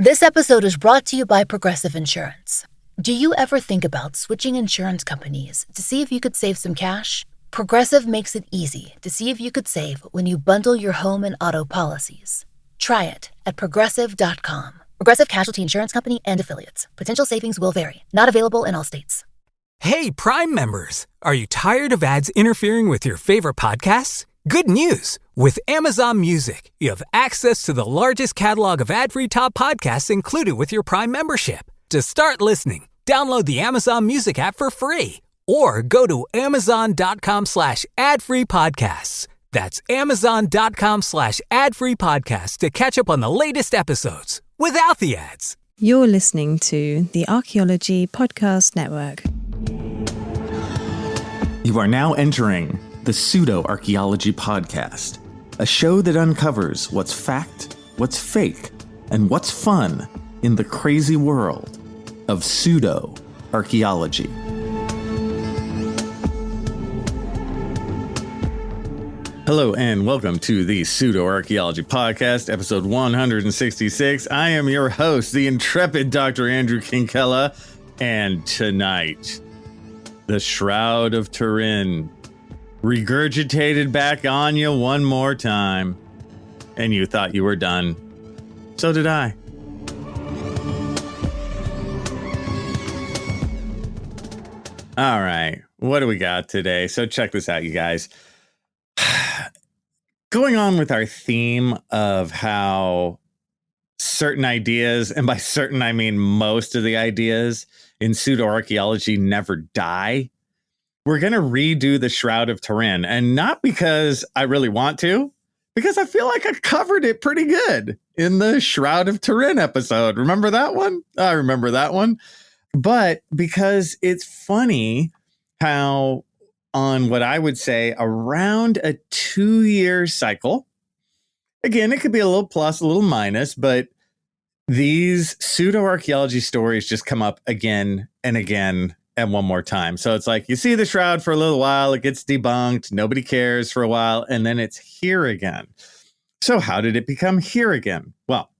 This episode is brought to you by Progressive Insurance. Do you ever think about switching insurance companies to see if you could save some cash? Progressive makes it easy to see if you could save when you bundle your home and auto policies. Try it at Progressive.com. Progressive Casualty Insurance Company and Affiliates. Potential savings will vary. Not available in all states. Hey, Prime members! Are you tired of ads interfering with your favorite podcasts? Good news! With Amazon Music, you have access to the largest catalog of ad-free top podcasts included with your Prime membership. To start listening, download the Amazon Music app for free or go to amazon.com/ad-free podcasts. That's amazon.com/ad-free podcasts to catch up on the latest episodes without the ads. You're listening to the Archaeology Podcast Network. You are now entering the Pseudo-Archaeology Podcast, a show that uncovers what's fact, what's fake, and what's fun in the crazy world of pseudo-archaeology. Hello and welcome to the Pseudo-Archaeology Podcast, episode 166. I am your host, the intrepid Dr. Andrew Kinkella, and tonight, the Shroud of Turin regurgitated back on you one more time, and you thought you were done. So did I. All right, what do we got today? So check this out, you guys. Going on with our theme of how certain ideas, and by certain I mean most of the ideas in pseudo-archaeology never die, we're going to redo the Shroud of Turin. And not because I really want to, because I feel like I covered it pretty good in the Shroud of Turin episode. Remember that one? I remember that one. But because it's funny how on what I would say around a 2-year cycle, again, it could be a little plus, a little minus, but these pseudo-archaeology stories just come up again and again and one more time. So it's like you see the shroud for a little while, it gets debunked, nobody cares for a while, and then it's here again. So how did it become here again? Well,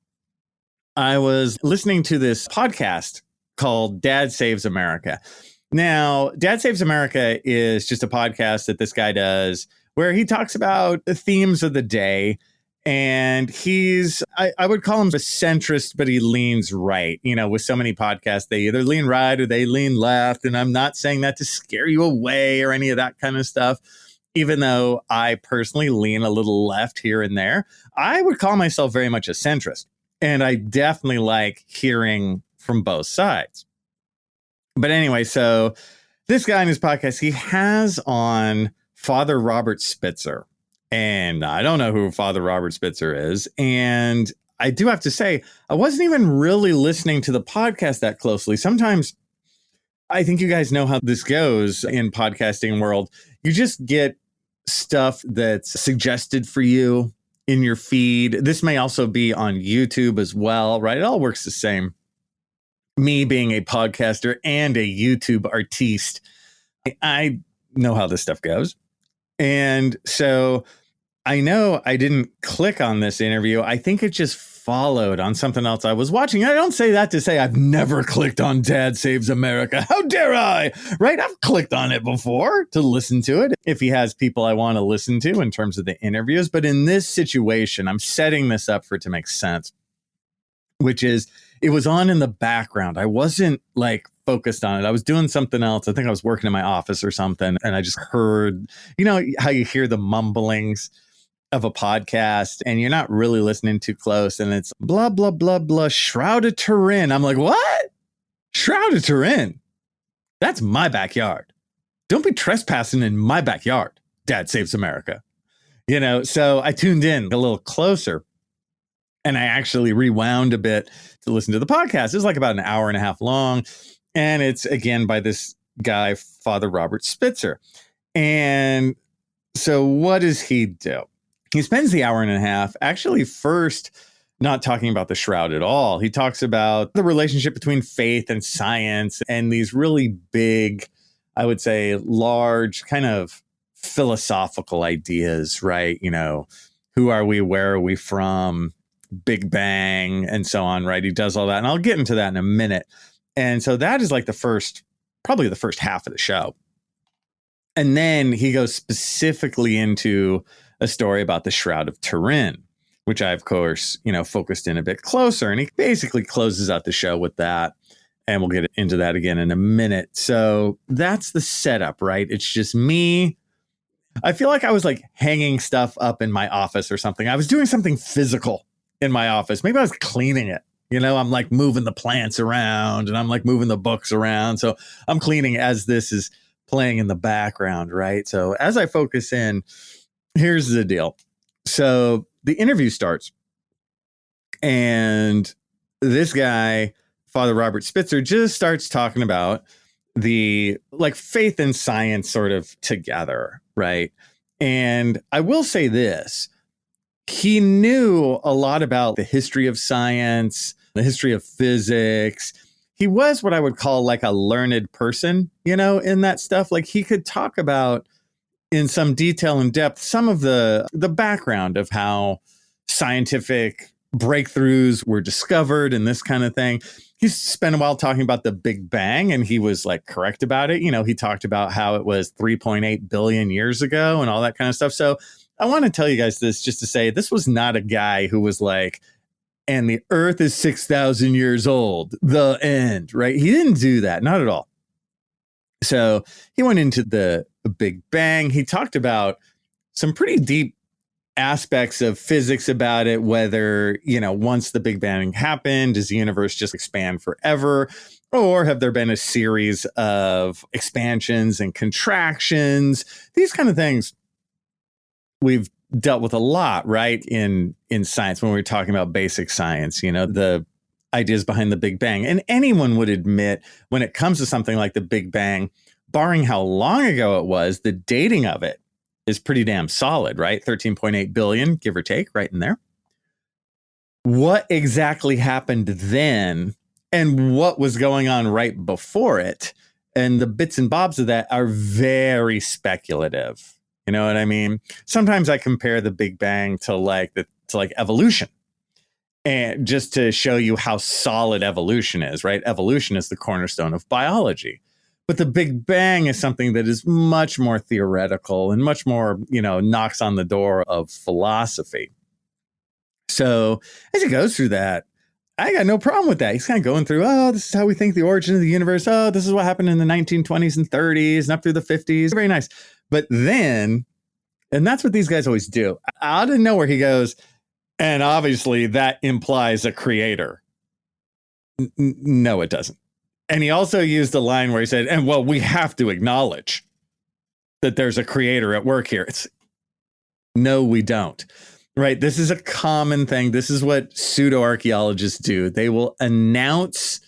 I was listening to this podcast called Dad Saves America. Now, Dad Saves America is just a podcast that this guy does where he talks about the themes of the day. And he's, I would call him a centrist, but he leans right. You know, with so many podcasts, they either lean right or they lean left. And I'm not saying that to scare you away or any of that kind of stuff. Even though I personally lean a little left here and there, I would call myself very much a centrist. And I definitely like hearing from both sides. But anyway, so this guy in his podcast, he has on Father Robert Spitzer. And I don't know who Father Robert Spitzer is. And I do have to say, I wasn't even really listening to the podcast that closely. Sometimes I think you guys know how this goes in podcasting world. You just get stuff that's suggested for you in your feed. This may also be on YouTube as well, right? It all works the same. Me being a podcaster and a YouTube artiste, I know how this stuff goes. And so I know I didn't click on this interview. I think it just followed on something else I was watching. I don't say that to say I've never clicked on Dad Saves America. How dare I? Right? I've clicked on it before to listen to it if he has people I want to listen to in terms of the interviews. But in this situation, I'm setting this up for it to make sense, which is it was on in the background. I wasn't like focused on it. I was doing something else. I think I was working in my office or something. And I just heard, you know, how you hear the mumblings of a podcast and you're not really listening too close. And it's blah, blah, blah, blah, Shroud of Turin. I'm like, what? Shroud of Turin? That's my backyard. Don't be trespassing in my backyard. Dad Saves America. You know, so I tuned in a little closer and I actually rewound a bit to listen to the podcast. It's like about an hour and a half long. And it's again by this guy, Father Robert Spitzer. And so what does he do? He spends the hour and a half actually first not talking about the shroud at all. He talks about the relationship between faith and science and these really big, I would say, large kind of philosophical ideas, right? You know, who are we? Where are we from? Big Bang and so on, right? He does all that. And I'll get into that in a minute. And so that is like probably the first half of the show. And then he goes specifically into a story about the Shroud of Turin, which I, of course, focused in a bit closer. And he basically closes out the show with that. And we'll get into that again in a minute. So that's the setup, right? It's just me. I feel like I was like hanging stuff up in my office or something. I was doing something physical in my office. Maybe I was cleaning it. I'm like moving the plants around and I'm like moving the books around. So I'm cleaning as this is playing in the background, right? So as I focus in, here's the deal. So the interview starts and this guy, Father Robert Spitzer, just starts talking about the like faith and science sort of together, right? And I will say this, he knew a lot about the history of science, the history of physics. He was what I would call like a learned person, in that stuff. Like he could talk about in some detail and depth some of the background of how scientific breakthroughs were discovered and this kind of thing. He spent a while talking about the Big Bang and he was like correct about it. He talked about how it was 3.8 billion years ago and all that kind of stuff. So I want to tell you guys this just to say this was not a guy who was like, and the earth is 6,000 years old, the end, right? He didn't do that, not at all. So he went into the Big Bang. He talked about some pretty deep aspects of physics about it, whether, once the Big Bang happened, does the universe just expand forever? Or have there been a series of expansions and contractions? These kind of things we've dealt with a lot, right? In science, when we're talking about basic science, the ideas behind the Big Bang. And anyone would admit when it comes to something like the Big Bang, barring how long ago it was, the dating of it is pretty damn solid, right? 13.8 billion, give or take, right in there. What exactly happened then and what was going on right before it, and the bits and bobs of that are very speculative. You know what I mean? Sometimes I compare the Big Bang to like evolution, and just to show you how solid evolution is, right? Evolution is the cornerstone of biology. But the Big Bang is something that is much more theoretical and much more, knocks on the door of philosophy. So as he goes through that, I got no problem with that. He's kind of going through, this is how we think the origin of the universe. Oh, this is what happened in the 1920s and 30s and up through the 50s. Very nice. But then, and that's what these guys always do, out of nowhere he goes, and obviously that implies a creator. No, it doesn't. And he also used a line where he said, and well, we have to acknowledge that there's a creator at work here. No, we don't. Right. This is a common thing. This is what pseudo-archaeologists do. They will announce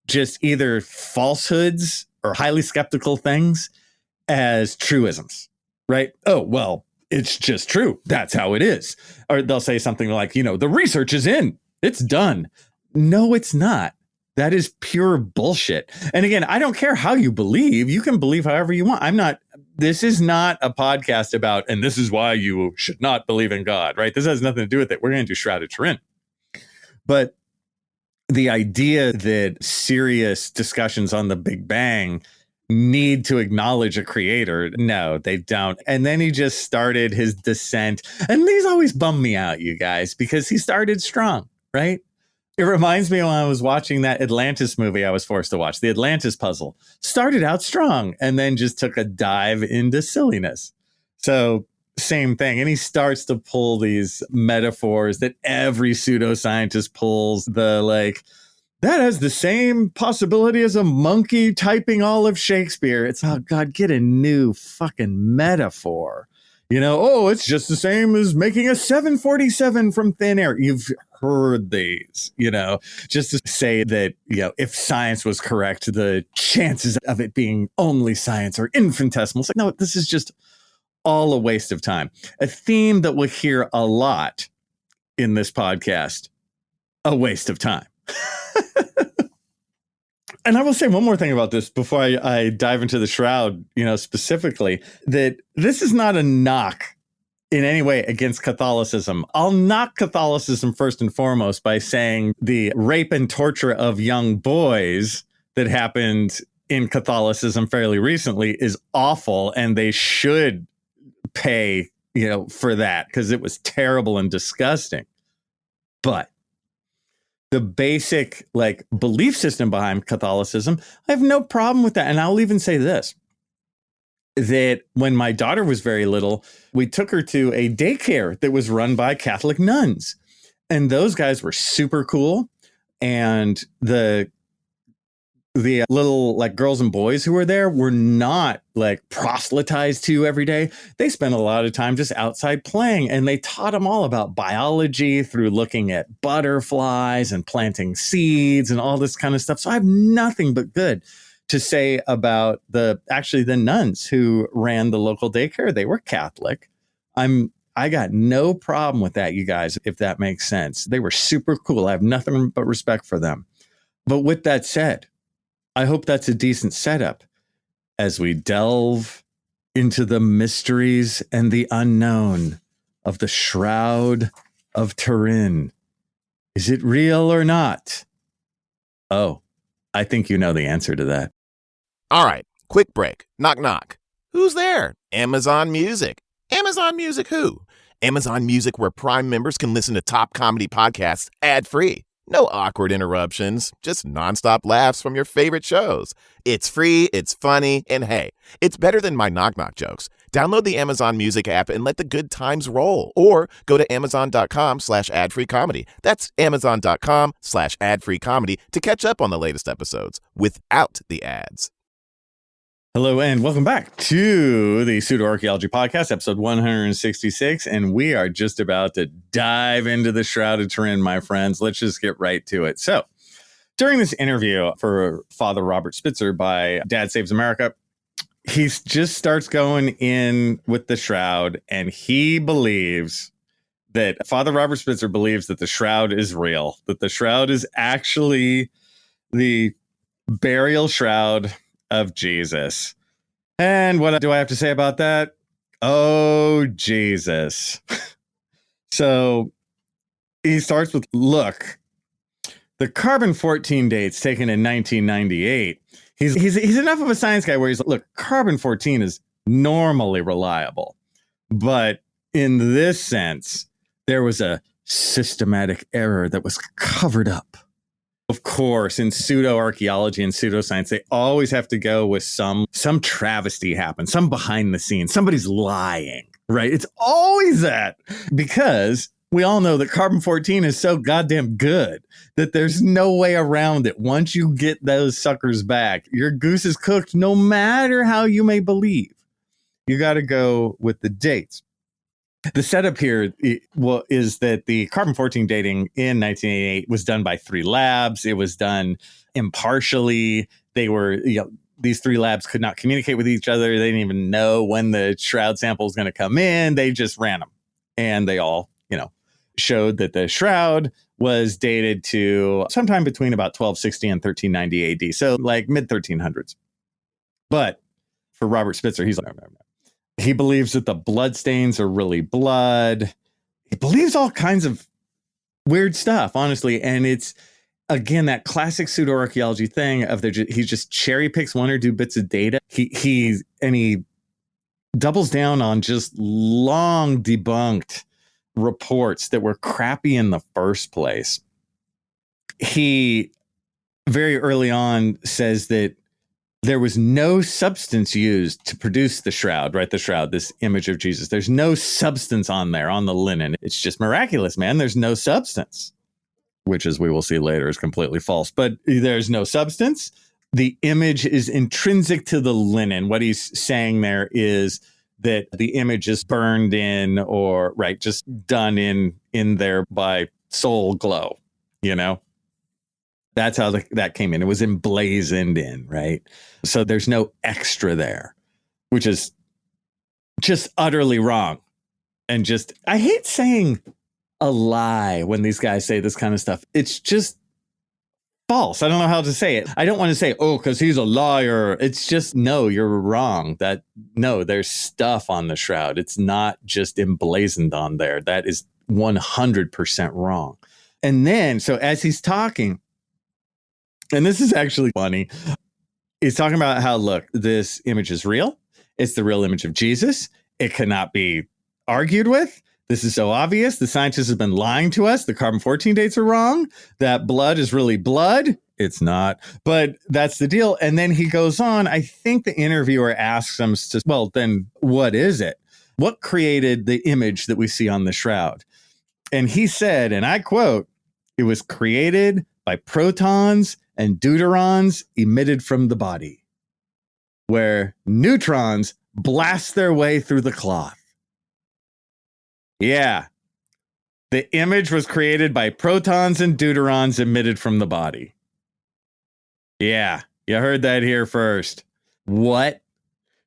just either falsehoods or highly skeptical things as truisms. Right. Oh, well, it's just true. That's how it is. Or they'll say something like, the research is in. It's done. No, it's not. That is pure bullshit. And again, I don't care how you believe. You can believe however you want. This is not a podcast about, and this is why you should not believe in God, right? This has nothing to do with it. We're going to do Shroud of Turin. But the idea that serious discussions on the Big Bang need to acknowledge a creator, no, they don't. And then he just started his descent. And these always bum me out, you guys, because he started strong, right? It reminds me when I was watching that Atlantis movie I was forced to watch, the Atlantis puzzle. Started out strong and then just took a dive into silliness. So same thing. And he starts to pull these metaphors that every pseudoscientist pulls, that has the same possibility as a monkey typing all of Shakespeare. It's, oh God, get a new fucking metaphor. It's just the same as making a 747 from thin air. You've heard these, just to say that, if science was correct, the chances of it being only science are infinitesimal. It's like, no, this is just all a waste of time. A theme that we'll hear a lot in this podcast, a waste of time. And I will say one more thing about this before I dive into the Shroud, specifically, that this is not a knock in any way against Catholicism. I'll knock Catholicism first and foremost by saying the rape and torture of young boys that happened in Catholicism fairly recently is awful, and they should pay, for that, because it was terrible and disgusting. But the basic belief system behind Catholicism, I have no problem with that. And I'll even say this, that when my daughter was very little, we took her to a daycare that was run by Catholic nuns. And those guys were super cool. And the little girls and boys who were there were not proselytized to every day. They spent a lot of time just outside playing, and they taught them all about biology through looking at butterflies and planting seeds and all this kind of stuff. So I have nothing but good to say about the nuns who ran the local daycare. They were Catholic. I got no problem with that, you guys, if that makes sense. They were super cool. I have nothing but respect for them. But with that said, I hope that's a decent setup as we delve into the mysteries and the unknown of the Shroud of Turin. Is it real or not? Oh, I think you know the answer to that. All right, quick break. Knock, knock. Who's there? Amazon Music. Amazon Music who? Amazon Music, where Prime members can listen to top comedy podcasts ad-free. No awkward interruptions, just nonstop laughs from your favorite shows. It's free, it's funny, and hey, it's better than my knock-knock jokes. Download the Amazon Music app and let the good times roll. Or go to amazon.com/ad-free comedy. That's amazon.com/ad-free comedy to catch up on the latest episodes without the ads. Hello and welcome back to the Pseudo Archaeology Podcast, episode 166. And we are just about to dive into the Shroud of Turin, my friends. Let's just get right to it. So during this interview for Father Robert Spitzer by Dad Saves America, he just starts going in with the Shroud, and he believes that Father Robert Spitzer believes that the Shroud is real, that the Shroud is actually the burial shroud of Jesus. And what do I have to say about that? Oh, Jesus. So he starts with, look, the carbon-14 dates taken in 1998. He's enough of a science guy where he's like, look, carbon-14 is normally reliable. But in this sense, there was a systematic error that was covered up. Of course, in pseudo-archaeology and pseudoscience, they always have to go with some travesty happens, some behind the scenes, somebody's lying, right? It's always that, because we all know that carbon-14 is so goddamn good that there's no way around it. Once you get those suckers back, your goose is cooked, no matter how you may believe. You got to go with the dates. The setup here is that the carbon-14 dating in 1988 was done by 3 labs. It was done impartially. They were, these 3 labs could not communicate with each other. They didn't even know when the shroud sample was going to come in. They just ran them. And they all, showed that the shroud was dated to sometime between about 1260 and 1390 AD. So mid-1300s. But for Robert Spitzer, he's like, no. He believes that the blood stains are really blood. He believes all kinds of weird stuff, honestly. And it's, again, that classic pseudo-archaeology thing of he just cherry picks 1 or 2 bits of data. He doubles down on just long debunked reports that were crappy in the first place. He very early on says that there was no substance used to produce the shroud, right? The shroud, this image of Jesus. There's no substance on there, on the linen. It's just miraculous, man. There's no substance, which, as we will see later, is completely false. But there's no substance. The image is intrinsic to the linen. What he's saying there is that the image is burned in, or, right, just done in there by soul glow, That's how that came in. It was emblazoned in, right? So there's no extra there, which is just utterly wrong. And I hate saying a lie when these guys say this kind of stuff. It's just false. I don't know how to say it. I don't want to say, oh, because he's a liar. It's just, no, you're wrong. No, there's stuff on the shroud. It's not just emblazoned on there. That is 100% wrong. And then, so as he's talking, and this is actually funny, he's talking about how, look, this image is real. It's the real image of Jesus. It cannot be argued with. This is so obvious. The scientists have been lying to us. The carbon-14 dates are wrong. That blood is really blood. It's not, but that's the deal. And then he goes on. I think the interviewer asks him, well, then what is it? What created the image that we see on the shroud? And he said, and I quote, it was created by protons and deuterons emitted from the body, where neutrons blast their way through the cloth. Yeah. The image was created by protons and deuterons emitted from the body. Yeah. You heard that here first. What?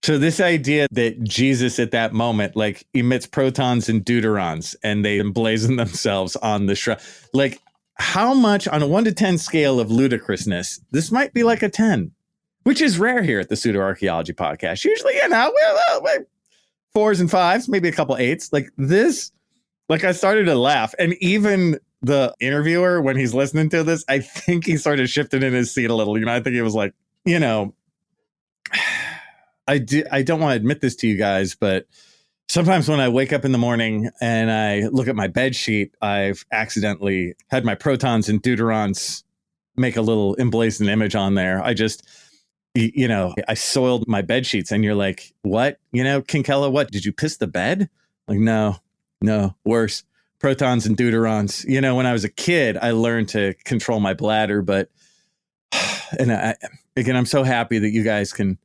So this idea that Jesus at that moment, like, emits protons and deuterons and they emblazon themselves on the shroud. Like, how much on a 1 to 10 scale of ludicrousness, this might be like a 10, which is rare here at the Pseudo Archaeology podcast. Usually, we're 4s and 5s, maybe a couple 8s. Like this, like I started to laugh. And even the interviewer, when he's listening to this, I think he sort of shifted in his seat a little. I think he was like, I don't want to admit this to you guys, but sometimes when I wake up in the morning and I look at my bed sheet, I've accidentally had my protons and deuterons make a little emblazoned image on there. I soiled my bed sheets, and you're like, what? Kinkella, what? Did you piss the bed? Like, no, worse. Protons and deuterons. When I was a kid, I learned to control my bladder, but, and I'm so happy that you guys can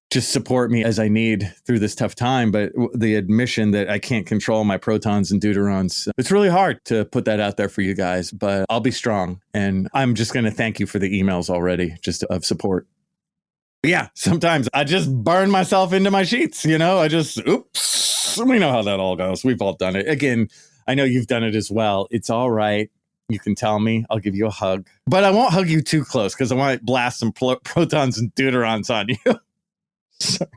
just support me as I need through this tough time. But the admission that I can't control my protons and deuterons, it's really hard to put that out there for you guys, but I'll be strong. And I'm just going to thank you for the emails already, just of support. Yeah, sometimes I just burn myself into my sheets, oops, we know how that all goes. We've all done it. Again, I know you've done it as well. It's all right. You can tell me. I'll give you a hug. But I won't hug you too close because I want to blast some protons and deuterons on you. Sorry.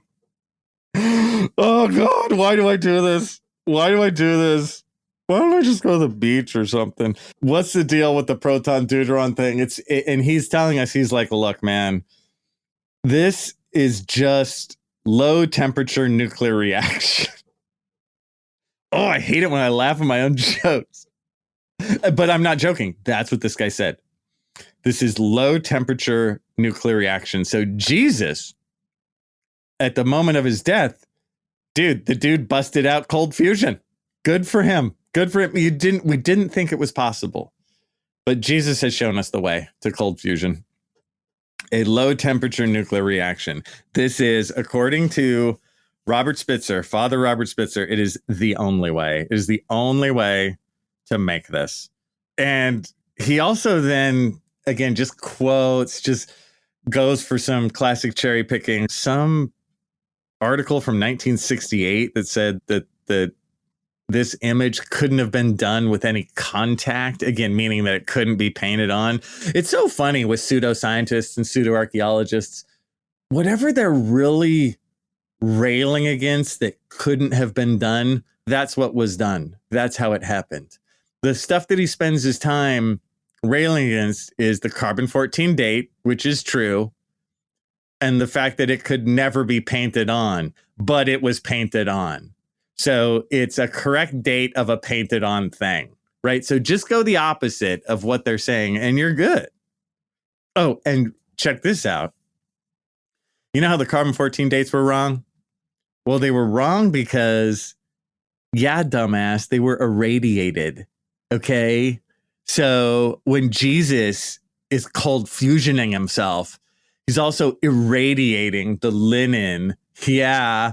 Oh, God, why do I do this? Why don't I just go to the beach or something? What's the deal with the proton deuteron thing? And he's telling us, he's like, look, man, this is just low temperature nuclear reaction. Oh, I hate it when I laugh at my own jokes. But I'm not joking. That's what this guy said. This is low temperature nuclear reaction. So Jesus, at the moment of his death, the dude busted out cold fusion. Good for him. We didn't think it was possible. But Jesus has shown us the way to cold fusion. A low temperature nuclear reaction. This is, according to Robert Spitzer, Father Robert Spitzer, it is the only way. It is the only way to make this. And he also then, again, just quotes, just goes for some classic cherry picking. Some article from 1968 that said that this image couldn't have been done with any contact, again, meaning that it couldn't be painted on. It's so funny with pseudoscientists and pseudo-archaeologists, whatever they're really railing against that couldn't have been done, that's what was done. That's how it happened. The stuff that he spends his time railing against is the carbon-14 date, which is true, and the fact that it could never be painted on, but it was painted on. So it's a correct date of a painted on thing, right? So just go the opposite of what they're saying and you're good. Oh, and check this out. You know how the carbon-14 dates were wrong? Well, they were wrong because, yeah, dumbass, they were irradiated. Okay. So when Jesus is cold fusioning himself, he's also irradiating the linen. Yeah.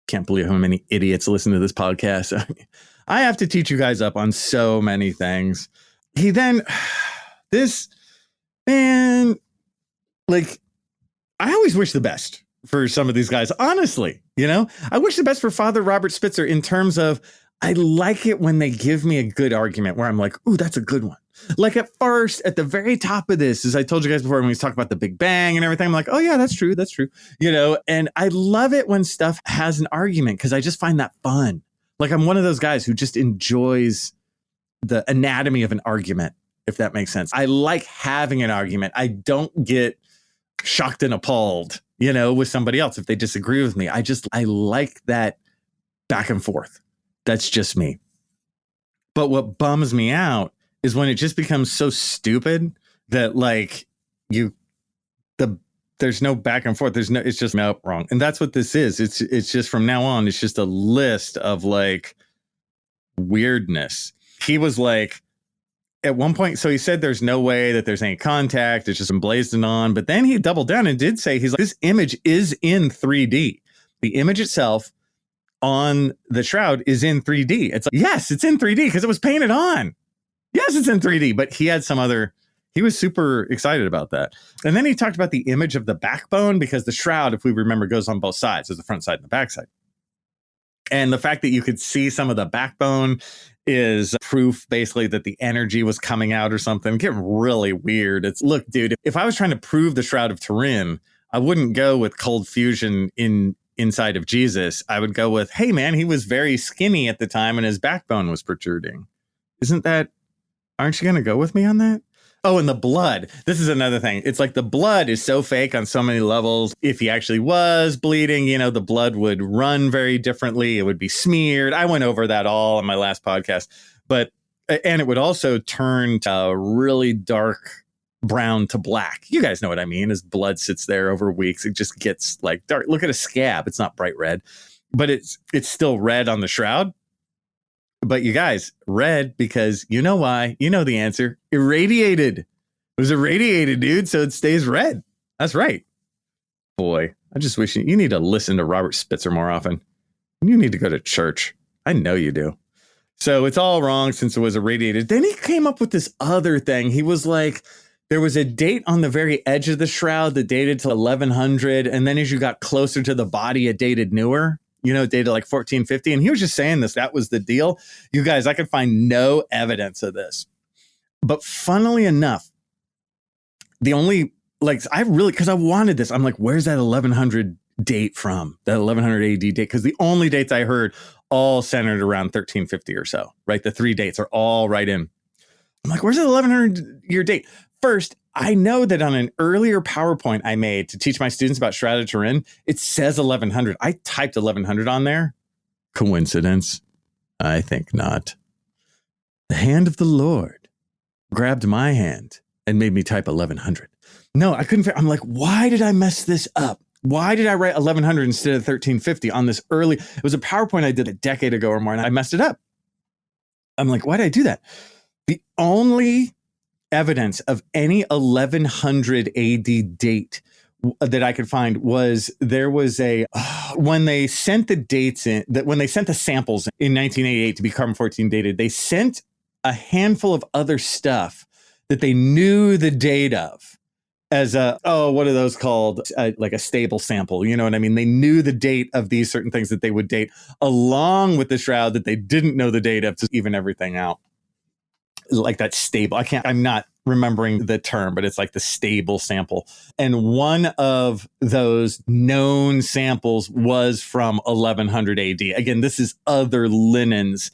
Can't believe how many idiots listen to this podcast. I have to teach you guys up on so many things. He then, this, man, like, I always wish the best for some of these guys. Honestly, I wish the best for Father Robert Spitzer in terms of, I like it when they give me a good argument where I'm like, ooh, that's a good one. Like at first, at the very top of this, as I told you guys before, when we talk about the Big Bang and everything, I'm like, oh yeah, that's true. That's true. And I love it when stuff has an argument because I just find that fun. Like I'm one of those guys who just enjoys the anatomy of an argument, if that makes sense. I like having an argument. I don't get shocked and appalled, with somebody else if they disagree with me. I like that back and forth. That's just me. But what bums me out is when it just becomes so stupid that like there's no back and forth. It's just nope, wrong. And that's what this is. It's just from now on, it's just a list of like weirdness. He was like, at one point, so he said there's no way that there's any contact. It's just emblazoned on. But then he doubled down and did say, he's like, this image is in 3D. The image itself on the shroud is in 3D. It's like, yes, it's in 3D because it was painted on. Yes, it's in 3D. But he had he was super excited about that. And then he talked about the image of the backbone because the shroud, if we remember, goes on both sides. There's the front side and the back side. And the fact that you could see some of the backbone is proof basically that the energy was coming out or something. Getting really weird. Look, dude, if I was trying to prove the Shroud of Turin, I wouldn't go with cold fusion inside of Jesus. I would go with, hey man, he was very skinny at the time and his backbone was protruding. Aren't you going to go with me on that? Oh, and the blood. This is another thing. It's like the blood is so fake on so many levels. If he actually was bleeding, the blood would run very differently. It would be smeared. I went over that all on my last podcast. And it would also turn to really dark brown to black. You guys know what I mean. As blood sits there over weeks, it just gets like dark. Look at a scab. It's not bright red, but it's still red on the shroud. But you guys, red because you know why? You know the answer. Irradiated. It was irradiated, dude. So it stays red. That's right. Boy, I just wish you need to listen to Robert Spitzer more often. You need to go to church. I know you do. So it's all wrong since it was irradiated. Then he came up with this other thing. He was like, there was a date on the very edge of the shroud that dated to 1100. And then as you got closer to the body, it dated newer. Dated like 1450. And he was just saying that was the deal. You guys, I could find no evidence of this. But funnily enough, the only, because I wanted this. I'm like, where's that 1100 date from? That 1100 AD date? Because the only dates I heard all centered around 1350 or so, right? The three dates are all right in. I'm like, where's that 1100 year date? First, I know that on an earlier PowerPoint I made to teach my students about Shroud of Turin, it says 1100. I typed 1100 on there. Coincidence? I think not. The hand of the Lord grabbed my hand and made me type 1100. No, I couldn't. I'm like, why did I mess this up? Why did I write 1100 instead of 1350 on this early? It was a PowerPoint I did a decade ago or more, and I messed it up. I'm like, why did I do that? The only evidence of any 1100 AD date that I could find was there was when they sent the dates in, that when they sent the samples in 1988 to be carbon-14 dated, they sent a handful of other stuff that they knew the date of as what are those called? Like a stable sample. You know what I mean? They knew the date of these certain things that they would date along with the shroud that they didn't know the date of to even everything out. Like that stable. I'm not remembering the term, but it's like the stable sample. And one of those known samples was from 1100 AD. Again, this is other linens,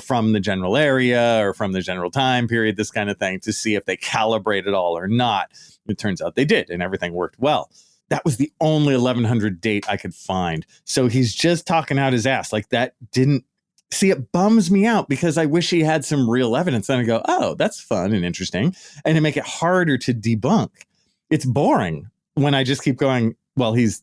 from the general area or from the general time period, this kind of thing, to see if they calibrated all or not. It turns out they did, and everything worked well. That was the only 1100 date I could find. So he's just talking out his ass. Like that didn't. See, it bums me out because I wish he had some real evidence. Then I go, oh, that's fun and interesting. And to make it harder to debunk. It's boring when I just keep going, well, this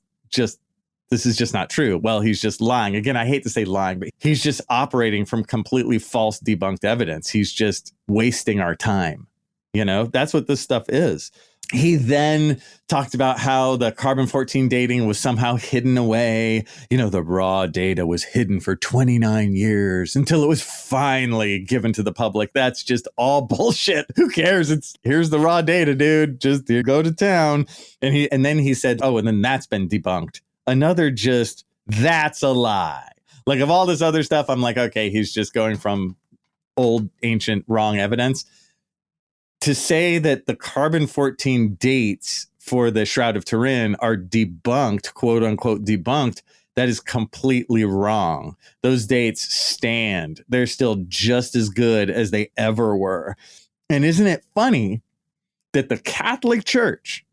is just not true. Well, he's just lying. Again, I hate to say lying, but he's just operating from completely false debunked evidence. He's just wasting our time. That's what this stuff is. He then talked about how the carbon-14 dating was somehow hidden away. The raw data was hidden for 29 years until it was finally given to the public. That's just all bullshit. Who cares? Here's the raw data, dude. Just go to town. And then he said, and then that's been debunked. Another that's a lie. Like of all this other stuff, I'm like, okay, he's just going from old, ancient, wrong evidence. to say that the carbon-14 dates for the Shroud of Turin are debunked, quote unquote debunked, that is completely wrong. Those dates stand. They're still just as good as they ever were. And isn't it funny that the Catholic Church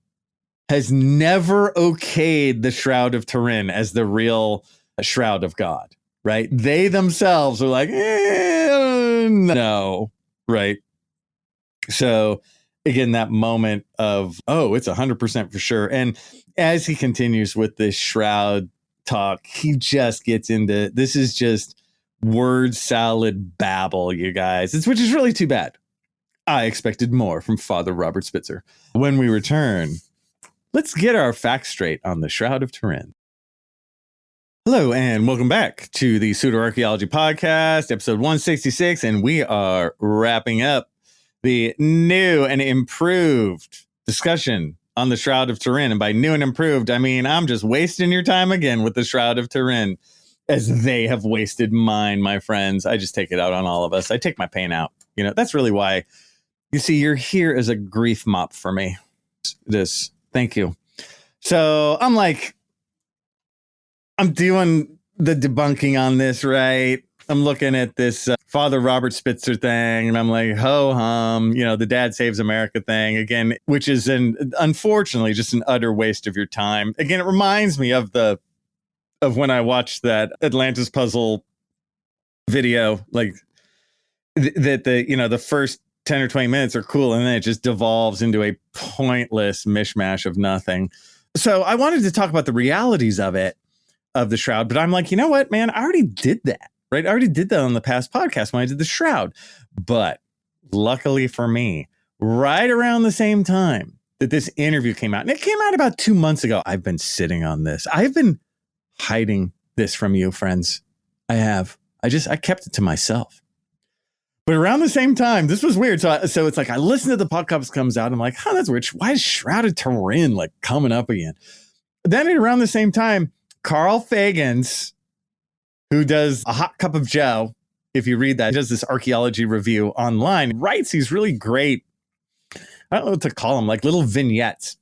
has never okayed the Shroud of Turin as the real Shroud of God, right? They themselves are like, no, right? So again, that moment of, oh, it's 100% for sure. And as he continues with this shroud talk, he just gets into, this is just word salad babble, you guys, which is really too bad. I expected more from Father Robert Spitzer. When we return, let's get our facts straight on the Shroud of Turin. Hello, and welcome back to the Pseudo Archaeology Podcast, episode 166, and we are wrapping up the new and improved discussion on the Shroud of Turin. And by new and improved, I mean, I'm just wasting your time again with the Shroud of Turin, as they have wasted mine, my friends. I just take it out on all of us. I take my pain out. You know, that's really why, you see, you're here as a grief mop for me. Thank you. So I'm like, I'm doing the debunking on this, right? I'm looking at this Father Robert Spitzer thing, and I'm like, ho hum, you know, the Dad Saves America thing again, which is unfortunately just an utter waste of your time. Again, it reminds me of when I watched that Atlantis puzzle video, like that the first 10 or 20 minutes are cool, and then it just devolves into a pointless mishmash of nothing. So I wanted to talk about the realities of the Shroud, but I'm like, you know what, man, I already did that. Right? I already did that on the past podcast when I did the Shroud. But luckily for me, right around the same time that this interview came out, and it came out about 2 months ago, I've been sitting on this. I've been hiding this from you, friends. I have. I kept it to myself. But around the same time, this was weird. So it's like I listened to the podcast comes out. I'm like, that's weird. Why is Shroud of Turin like coming up again? Then at around the same time, Carl Fagans, who does A Hot Cup of Joe, if you read that, he does this archaeology review online, writes these really great, I don't know what to call them, like little vignettes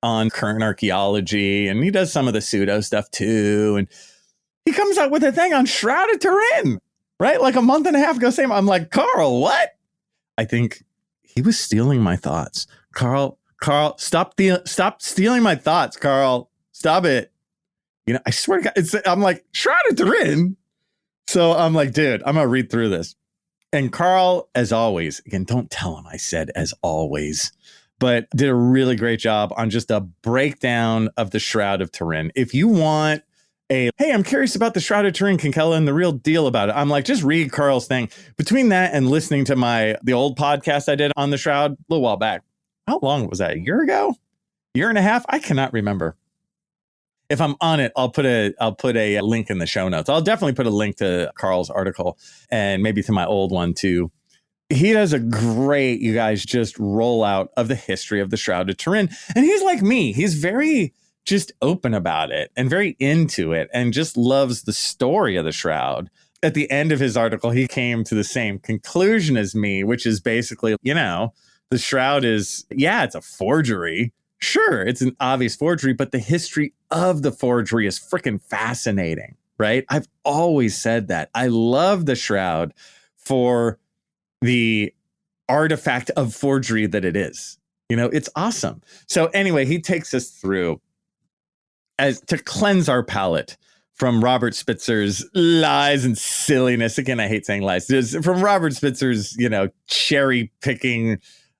on current archaeology. And he does some of the pseudo stuff too. And he comes out with a thing on Shroud of Turin, right? Like a month and a half ago. I'm like, Carl, what? I think he was stealing my thoughts. Carl, stop stealing my thoughts, Carl. Stop it. You know, I swear to God, I'm like, Shroud of Turin. So I'm like, dude, I'm going to read through this. And Carl, as always, again, don't tell him I said as always, but did a really great job on just a breakdown of the Shroud of Turin. If you want hey, I'm curious about the Shroud of Turin, Kinkella, and the real deal about it, I'm like, just read Carl's thing. Between that and listening to the old podcast I did on the Shroud a little while back. How long was that? A year ago? Year and a half? I cannot remember. If I'm on it, I'll put a link in the show notes. I'll definitely put a link to Carl's article and maybe to my old one too. He does a great, you guys, just rollout of the history of the Shroud of Turin. And he's like me. He's very just open about it and very into it and just loves the story of the Shroud. At the end of his article, he came to the same conclusion as me, which is basically, the Shroud is, it's a forgery. Sure, it's an obvious forgery, but the history of the forgery is freaking fascinating, right? I've always said that. I love the Shroud for the artifact of forgery that it is. It's awesome. So anyway, he takes us through as to cleanse our palate from Robert Spitzer's lies and silliness. Again, I hate saying lies. From Robert Spitzer's, cherry picking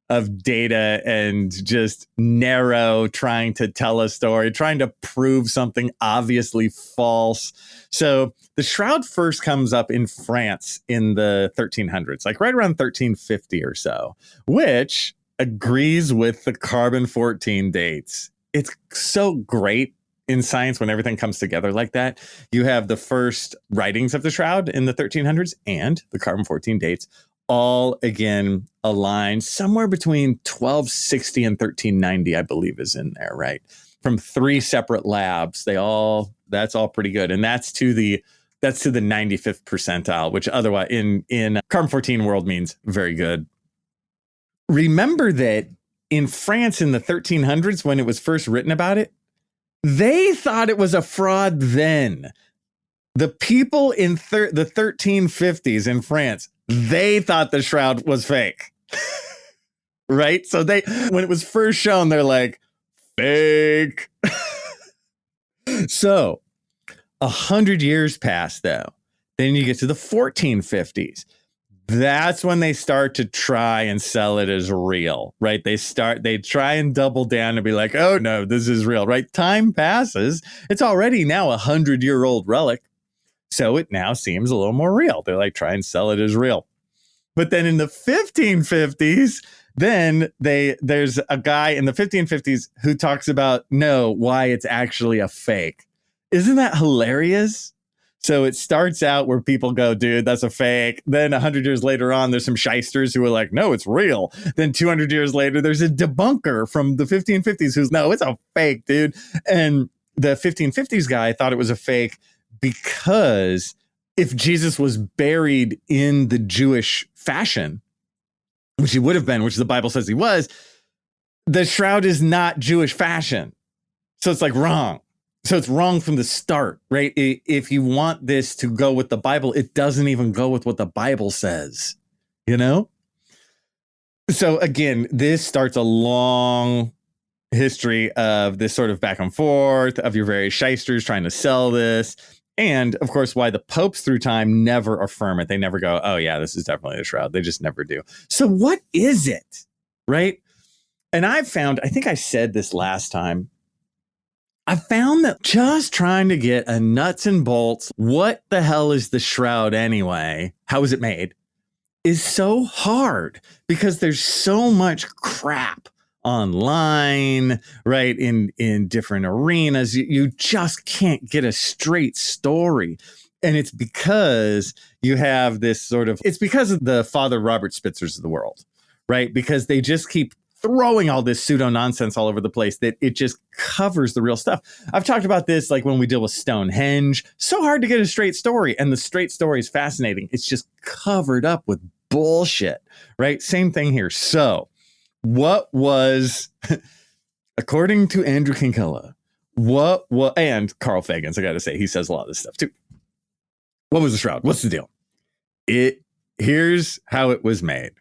of data and just narrow trying to tell a story, trying to prove something obviously false. So the Shroud first comes up in France in the 1300s, like right around 1350 or so, which agrees with the carbon-14 dates. It's so great in science when everything comes together like that. You have the first writings of the Shroud in the 1300s and the carbon-14 dates all again aligned somewhere between 1260 and 1390, I believe is in there, right? From 3 separate labs. That's all pretty good. And that's to the 95th percentile, which otherwise in carbon-14 world means very good. remember that in France in the 1300s, when it was first written about it, they thought it was a fraud then. The people in the 1350s in France, they thought the shroud was fake. Right? So when it was first shown, they're like, fake. So 100 years pass, though. Then you get to the 1450s. That's when they start to try and sell it as real, right? They try and double down and be like, oh, no, this is real, right? Time passes. It's already now 100-year-old relic. So it now seems a little more real. They're like, try and sell it as real. But then in the 1550s, then there's a guy in the 1550s who talks about, why it's actually a fake. Isn't that hilarious? So it starts out where people go, dude, that's a fake. Then 100 years later on, there's some shysters who are like, no, it's real. Then 200 years later, there's a debunker from the 1550s who's, no, it's a fake, dude. And the 1550s guy thought it was a fake because if Jesus was buried in the Jewish fashion, which he would have been, which the Bible says he was, the shroud is not Jewish fashion. So it's like wrong. So it's wrong from the start, right? If you want this to go with the Bible, it doesn't even go with what the Bible says, you know? So again, this starts a long history of this sort of back and forth of your various shysters trying to sell this. And of course, why the popes through time never affirm it. They never go, oh yeah, this is definitely the shroud. They just never do. So what is it, right? And I've found, I think I said this last time, I found that just trying to get a nuts and bolts, what the hell is the shroud anyway? How is it made? Is so hard because there's so much crap online, right? In different arenas, you just can't get a straight story. And it's because you have this it's because of the Father Robert Spitzers of the world, right? Because they just keep throwing all this pseudo nonsense all over the place that it just covers the real stuff. I've talked about this like when we deal with Stonehenge. So hard to get a straight story, and the straight story is fascinating. It's just covered up with bullshit, right? Same thing here. So what was, according to Andrew Kinkella, and Carl Fagans, I got to say, he says a lot of this stuff too. What was the shroud? What's the deal? Here's how it was made.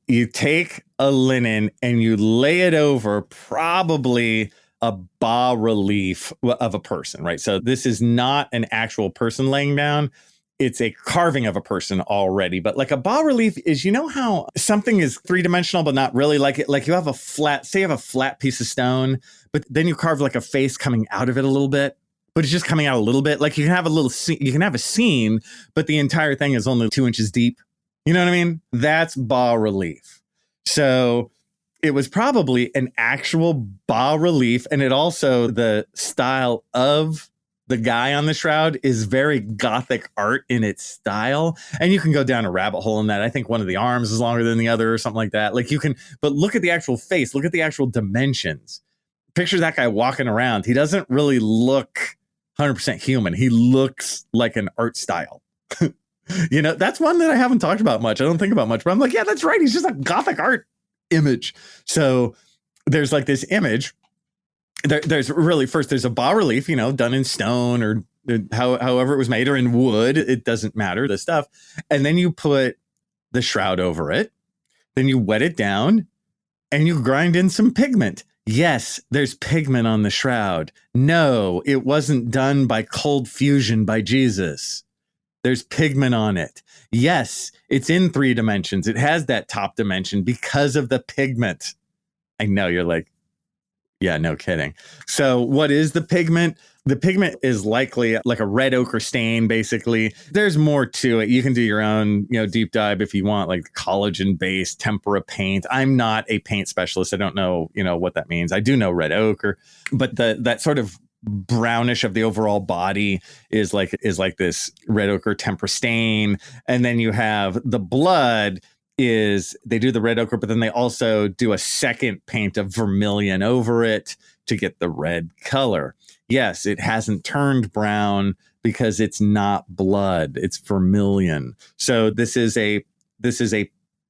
You take a linen and you lay it over probably a bas relief of a person, right? So this is not an actual person laying down. It's a carving of a person already. But like a bas relief is, you know how something is three-dimensional, but not really like it. Like you have a flat piece of stone, but then you carve like a face coming out of it a little bit, but it's just coming out a little bit. Like you can have a scene, but the entire thing is only 2 inches deep. You know what I mean? That's bas relief. So it was probably an actual bas relief. And it also, the style of the guy on the shroud is very Gothic art in its style. And you can go down a rabbit hole in that. I think one of the arms is longer than the other or something like that. Like you can, but look at the actual face. Look at the actual dimensions. Picture that guy walking around. He doesn't really look 100% human. He looks like an art style. You know, that's one that I haven't talked about much. I don't think about much, but I'm like, yeah, that's right. He's just a Gothic art image. So there's like this image. There's a bas relief, you know, done in stone or however it was made, or in wood. It doesn't matter, the stuff. And then you put the shroud over it. Then you wet it down and you grind in some pigment. Yes, there's pigment on the shroud. No, it wasn't done by cold fusion by Jesus. There's pigment on it. Yes, it's in 3 dimensions. It has that top dimension because of the pigment. I know you're like, yeah, no kidding. So what is the pigment? The pigment is likely like a red ochre stain, basically. There's more to it. You can do your own, deep dive if you want, like collagen-based tempera paint. I'm not a paint specialist. I don't know, what that means. I do know red ochre, but that sort of brownish of the overall body is like this red ochre tempera stain. And then you have the blood they do the red ochre, but then they also do a second paint of vermilion over it to get the red color. Yes, it hasn't turned brown because it's not blood, it's vermilion. So this is a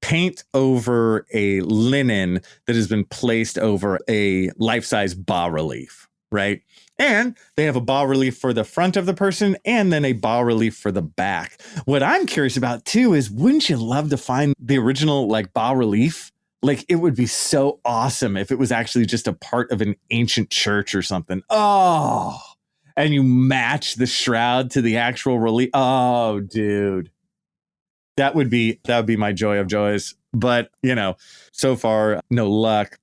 paint over a linen that has been placed over a life-size bas-relief, right? And they have a bas-relief for the front of the person and then a bas-relief for the back. What I'm curious about too is, wouldn't you love to find the original like bas-relief? Like, it would be so awesome if it was actually just a part of an ancient church or something. Oh, and you match the shroud to the actual relief. Oh, dude. That would be my joy of joys. But, so far, no luck.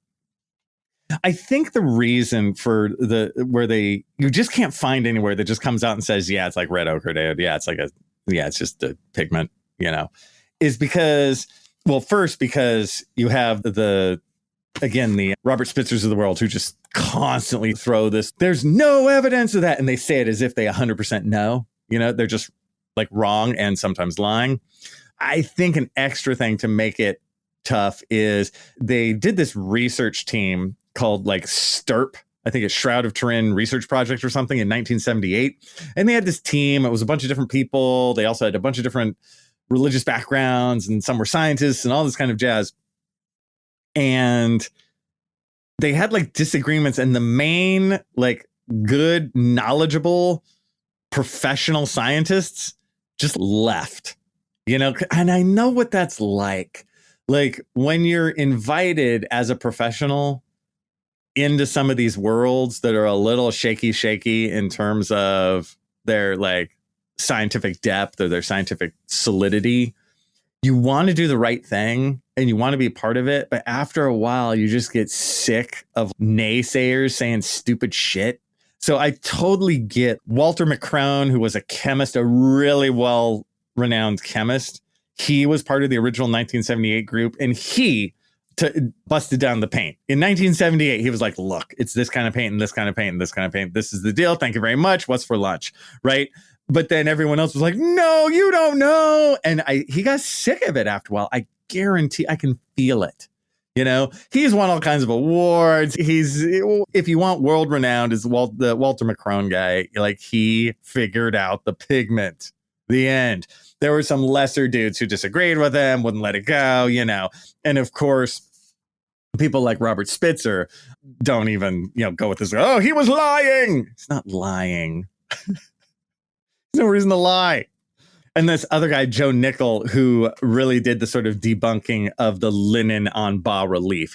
I think the reason for you just can't find anywhere that just comes out and says, yeah, it's like red ochre, dude. Yeah, it's just a pigment, is because, well, first, because you have the Robert Spitzers of the world who just constantly throw this, there's no evidence of that. And they say it as if they 100% know, they're just like wrong and sometimes lying. I think an extra thing to make it tough is they did this research team called like STURP. I think it's Shroud of Turin Research Project or something in 1978. And they had this team. It was a bunch of different people. They also had a bunch of different religious backgrounds, and some were scientists and all this kind of jazz. And they had like disagreements, and the main like good, knowledgeable, professional scientists just left, and I know what that's like. Like when you're invited as a professional into some of these worlds that are a little shaky in terms of their like scientific depth or their scientific solidity, you want to do the right thing and you want to be a part of it. But after a while, you just get sick of naysayers saying stupid shit. So I totally get Walter McCrone, who was a chemist, a really well-renowned chemist. He was part of the original 1978 group, and he busted down the paint. In 1978, he was like, look, it's this kind of paint and this kind of paint and this kind of paint. This is the deal. Thank you very much. What's for lunch? Right? But then everyone else was like, no, you don't know. And he got sick of it after a while. I guarantee, I can feel it. He's won all kinds of awards. If you want world renowned, is the Walter McCrone guy. Like, he figured out the pigment. The end. There were some lesser dudes who disagreed with him, wouldn't let it go, And of course, people like Robert Spitzer don't even, go with this. Oh, he was lying. It's not lying. There's no reason to lie. And this other guy, Joe Nickel, who really did the sort of debunking of the linen on bas-relief.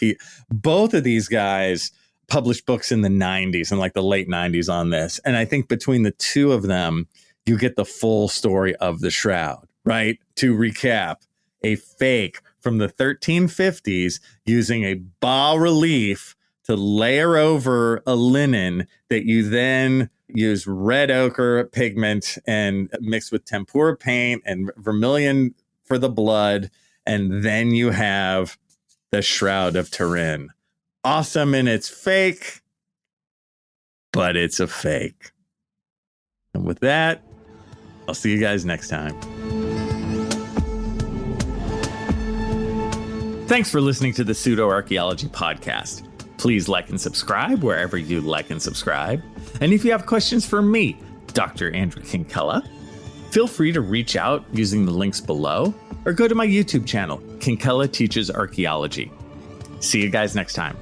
Both of these guys published books in the 90s and like the late 90s on this. And I think between the two of them, you get the full story of the shroud, right? To recap, a fake from the 1350s using a bas-relief to layer over a linen that you then use red ochre pigment and mix with tempera paint and vermilion for the blood. And then you have the Shroud of Turin. Awesome in its fake, but it's a fake. And with that, I'll see you guys next time. Thanks for listening to the Pseudo Archaeology Podcast. Please like and subscribe wherever you like and subscribe. And if you have questions for me, Dr. Andrew Kinkella, feel free to reach out using the links below or go to my YouTube channel, Kinkella Teaches Archaeology. See you guys next time.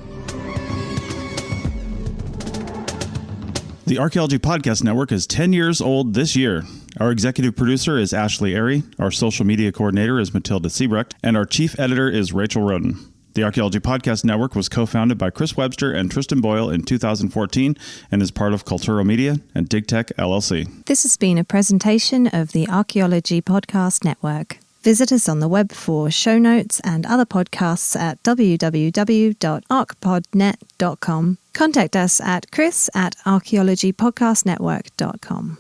The Archaeology Podcast Network is 10 years old this year. Our executive producer is Ashley Airy, our social media coordinator is Matilda Siebrecht, and our chief editor is Rachel Roden. The Archaeology Podcast Network was co-founded by Chris Webster and Tristan Boyle in 2014 and is part of Cultural Media and DigTech LLC. This has been a presentation of the Archaeology Podcast Network. Visit us on the web for show notes and other podcasts at www.archpodnet.com. Contact us at chris@archaeologypodcastnetwork.com.